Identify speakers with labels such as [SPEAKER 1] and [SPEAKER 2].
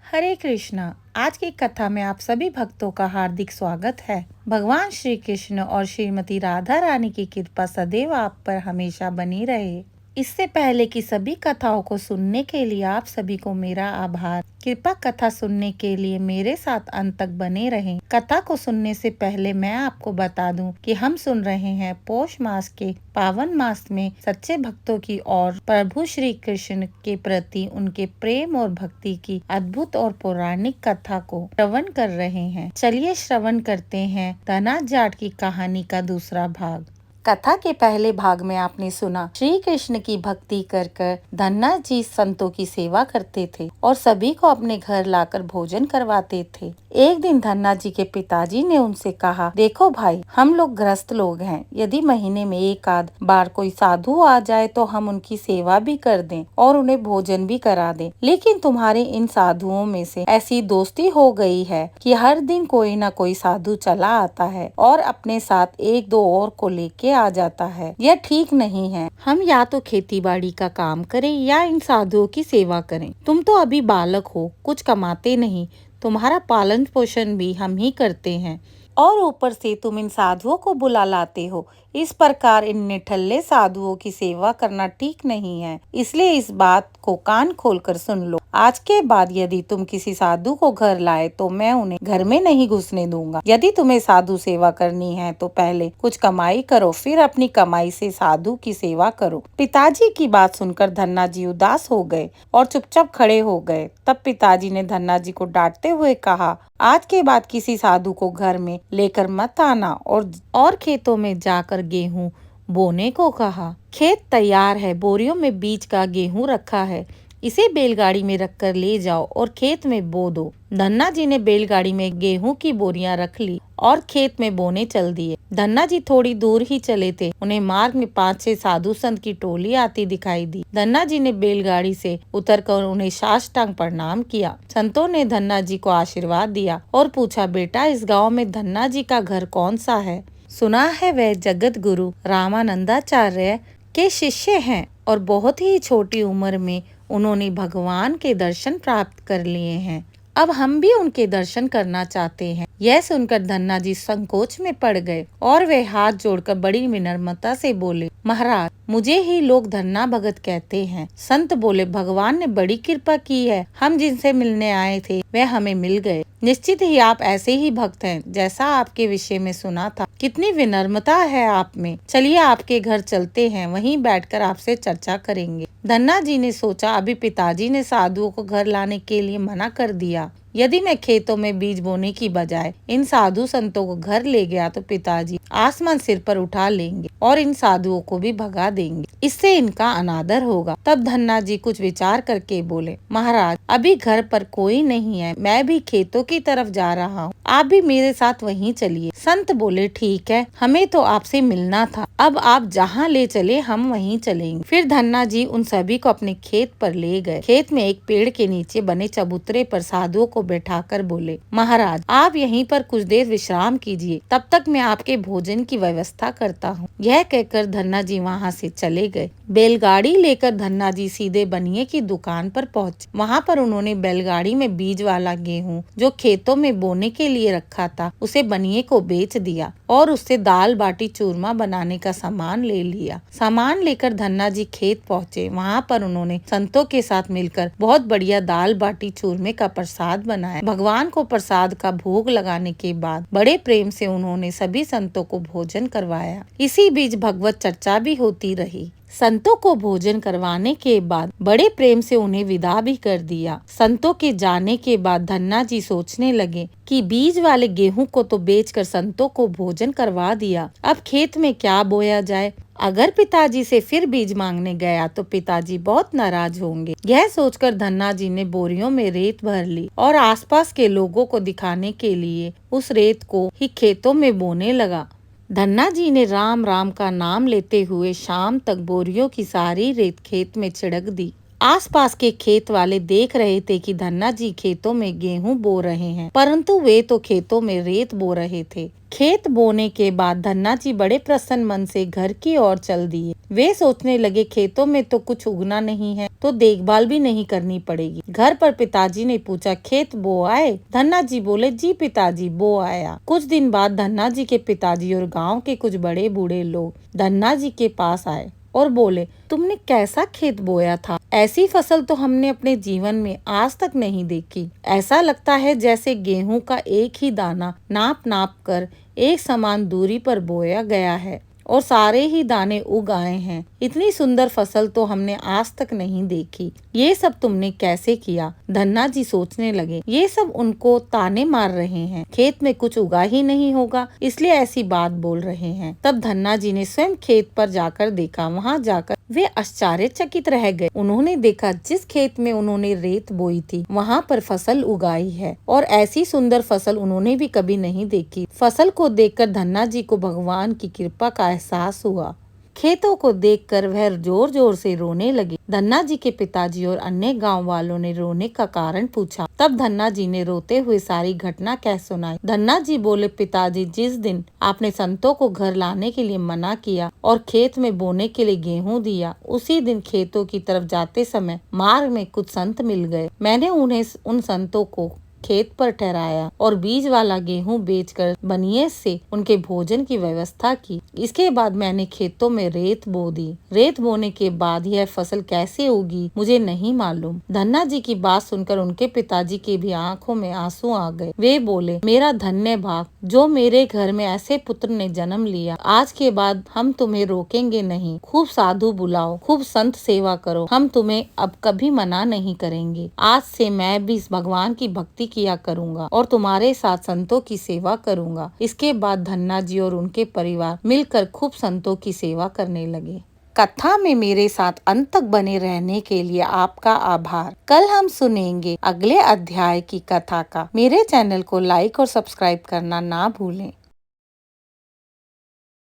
[SPEAKER 1] हरे कृष्णा। आज की कथा में आप सभी भक्तों का हार्दिक स्वागत है। भगवान श्री कृष्ण और श्रीमती राधा रानी की कृपा सदैव आप पर हमेशा बनी रहे। इससे पहले कि सभी कथाओं को सुनने के लिए आप सभी को मेरा आभार। कृपा कथा सुनने के लिए मेरे साथ अंत तक बने रहें। कथा को सुनने से पहले मैं आपको बता दूं कि हम सुन रहे हैं पौष मास के पावन मास में सच्चे भक्तों की और प्रभु श्री कृष्ण के प्रति उनके प्रेम और भक्ति की अद्भुत और पौराणिक कथा को श्रवण कर रहे हैं। चलिए श्रवण करते हैं धना जाट की कहानी का दूसरा भाग। कथा के पहले भाग में आपने सुना श्री कृष्ण की भक्ति कर कर धन्ना जी संतों की सेवा करते थे और सभी को अपने घर लाकर भोजन करवाते थे। एक दिन धन्ना जी के पिताजी ने उनसे कहा, देखो भाई, हम लोग गृहस्थ लोग हैं। यदि महीने में एक आध बार कोई साधु आ जाए तो हम उनकी सेवा भी कर दें और उन्हें भोजन भी करा दें। लेकिन तुम्हारे इन साधुओं में से ऐसी दोस्ती हो गई है कि हर दिन कोई न कोई साधु चला आता है और अपने साथ एक दो और को लेके आ जाता है। यह ठीक नहीं है। हम या तो खेती बाड़ी का काम करें या इन साधुओं की सेवा करें। तुम तो अभी बालक हो, कुछ कमाते नहीं, तुम्हारा पालन पोषण भी हम ही करते हैं और ऊपर से तुम इन साधुओं को बुला लाते हो। इस प्रकार इन निठल्ले साधुओं की सेवा करना ठीक नहीं है। इसलिए इस बात को कान खोलकर सुन लो। आज के बाद यदि तुम किसी साधु को घर लाए तो मैं उन्हें घर में नहीं घुसने दूंगा। यदि तुम्हें साधु सेवा करनी है तो पहले कुछ कमाई करो, फिर अपनी कमाई से साधु की सेवा करो। पिताजी की बात सुनकर धन्ना जी उदास हो गए और चुपचाप खड़े हो गए। तब पिताजी ने धन्ना जी को डांटते हुए कहा, आज के बाद किसी साधु को घर में लेकर मत आना और खेतों में जाकर गेहूं बोने को कहा। खेत तैयार है, बोरियों में बीज का गेहूं रखा है, इसे बैलगाड़ी में रखकर ले जाओ और खेत में बो दो। धन्ना जी ने बैलगाड़ी में गेहूं की बोरियां रख ली और खेत में बोने चल दिए। धन्ना जी थोड़ी दूर ही चले थे, उन्हें मार्ग में 5-6 साधु संत की टोली आती दिखाई दी। धन्ना जी ने बैलगाड़ी से उतरकर उन्हें साष्टांग प्रणाम किया। संतों ने धन्ना जी को आशीर्वाद दिया और पूछा, बेटा, इस गाँव में धन्ना जी का घर कौन सा है? सुना है वह जगत गुरु रामानंदाचार्य के शिष्य हैं और बहुत ही छोटी उम्र में उन्होंने भगवान के दर्शन प्राप्त कर लिए हैं। अब हम भी उनके दर्शन करना चाहते हैं। यह सुनकर धन्ना जी संकोच में पड़ गए और वे हाथ जोड़कर बड़ी विनम्रता से बोले, महाराज, मुझे ही लोग धन्ना भगत कहते हैं। संत बोले, भगवान ने बड़ी कृपा की है, हम जिनसे मिलने आए थे वे हमें मिल गए। निश्चित ही आप ऐसे ही भक्त हैं जैसा आपके विषय में सुना था। कितनी विनम्रता है आप में। चलिए आपके घर चलते हैं, वहीं बैठकर आपसे चर्चा करेंगे। धन्ना जी ने सोचा, अभी पिताजी ने साधुओं को घर लाने के लिए मना कर दिया। यदि मैं खेतों में बीज बोने की बजाय इन साधु संतों को घर ले गया तो पिताजी आसमान सिर पर उठा लेंगे और इन साधुओं को भी भगा देंगे। इससे इनका अनादर होगा। तब धन्ना जी कुछ विचार करके बोले, महाराज, अभी घर पर कोई नहीं है, मैं भी खेतों की तरफ जा रहा हूँ, आप भी मेरे साथ वहीं चलिए। संत बोले, ठीक है, हमें तो आपसे मिलना था, अब आप जहाँ ले चले हम वहीं चलेंगे। फिर धन्ना जी उन सभी को अपने खेत पर ले गए। खेत में एक पेड़ के नीचे बने चबूतरे पर साधुओं को बैठाकर बोले, महाराज, आप यहीं पर कुछ देर विश्राम कीजिए, तब तक मैं आपके भोजन की व्यवस्था करता हूँ। यह कहकर धन्ना जी वहाँ से चले गए। बैलगाड़ी लेकर धन्ना जी सीधे बनिए की दुकान पर पहुँचे। वहाँ पर उन्होंने बैलगाड़ी में बीज वाला गेहूँ जो खेतों में बोने के लिए रखा था उसे बनिए को बेच दिया और उससे दाल बाटी चूरमा बनाने का सामान ले लिया। सामान लेकर धन्ना जी खेत पहुँचे। वहाँ पर उन्होंने संतों के साथ मिलकर बहुत बढ़िया दाल बाटी चूरमे का प्रसाद बनाया। भगवान को प्रसाद का भोग लगाने के बाद बड़े प्रेम से उन्होंने सभी संतों को भोजन करवाया। इसी बीच भगवत चर्चा भी होती रही। संतों को भोजन करवाने के बाद बड़े प्रेम से उन्हें विदा भी कर दिया। संतों के जाने के बाद धन्ना जी सोचने लगे कि बीज वाले गेहूं को तो बेचकर संतों को भोजन करवा दिया, अब खेत में क्या बोया जाए। अगर पिताजी से फिर बीज मांगने गया तो पिताजी बहुत नाराज होंगे। यह सोचकर धन्ना जी ने बोरियों में रेत भर ली और आसपास के लोगों को दिखाने के लिए उस रेत को ही खेतों में बोने लगा। धन्ना जी ने राम राम का नाम लेते हुए शाम तक बोरियों की सारी रेत खेत में छिड़क दी। आसपास के खेत वाले देख रहे थे कि धन्ना जी खेतों में गेहूं बो रहे हैं, परंतु वे तो खेतों में रेत बो रहे थे। खेत बोने के बाद धन्ना जी बड़े प्रसन्न मन से घर की ओर चल दिए। वे सोचने लगे खेतों में तो कुछ उगना नहीं है, तो देखभाल भी नहीं करनी पड़ेगी। घर पर पिताजी ने पूछा, खेत बो आए? धन्ना जी बोले, जी पिताजी, बो आया। कुछ दिन बाद धन्ना जी के पिताजी और गांव के कुछ बड़े बूढ़े लोग धन्ना जी के पास आए और बोले, तुमने कैसा खेत बोया था? ऐसी फसल तो हमने अपने जीवन में आज तक नहीं देखी। ऐसा लगता है जैसे गेहूं का एक ही दाना नाप नाप कर एक समान दूरी पर बोया गया है और सारे ही दाने उग आए हैं। इतनी सुंदर फसल तो हमने आज तक नहीं देखी। ये सब तुमने कैसे किया? धन्ना जी सोचने लगे, ये सब उनको ताने मार रहे हैं। खेत में कुछ उगा ही नहीं होगा, इसलिए ऐसी बात बोल रहे हैं। तब धन्ना जी ने स्वयं खेत पर जाकर देखा। वहाँ जाकर वे आश्चर्यचकित रह गए। उन्होंने देखा जिस खेत में उन्होंने रेत बोई थी वहाँ पर फसल उगाई है और ऐसी सुंदर फसल उन्होंने भी कभी नहीं देखी। फसल को देखकर धन्ना जी को भगवान की कृपा का एहसास हुआ। खेतों को देखकर वह जोर जोर से रोने लगे। धन्ना जी के पिताजी और अन्य गांव वालों ने रोने का कारण पूछा। तब धन्ना जी ने रोते हुए सारी घटना कह सुनाई। धन्ना जी बोले, पिताजी, जिस दिन आपने संतों को घर लाने के लिए मना किया और खेत में बोने के लिए गेहूं दिया, उसी दिन खेतों की तरफ जाते समय मार्ग में कुछ संत मिल गए। मैंने उन्हें उन संतों को खेत पर ठहराया और बीज वाला गेहूं बेचकर बनिए से उनके भोजन की व्यवस्था की। इसके बाद मैंने खेतों में रेत बो दी। रेत बोने के बाद यह फसल कैसे उगी मुझे नहीं मालूम। धन्ना जी की बात सुनकर उनके पिताजी की भी आंखों में आंसू आ गए। वे बोले, मेरा धन्य भाग जो मेरे घर में ऐसे पुत्र ने जन्म लिया। आज के बाद हम तुम्हें रोकेंगे नहीं। खूब साधु बुलाओ, खूब संत सेवा करो, हम तुम्हें अब कभी मना नहीं करेंगे। आज से मैं भी भगवान की भक्ति किया करूंगा और तुम्हारे साथ संतों की सेवा करूंगा। इसके बाद धन्ना जी और उनके परिवार मिलकर खूब संतों की सेवा करने लगे। कथा में मेरे साथ अंत तक बने रहने के लिए आपका आभार। कल हम सुनेंगे अगले अध्याय की कथा का। मेरे चैनल को लाइक और सब्सक्राइब करना ना भूलें।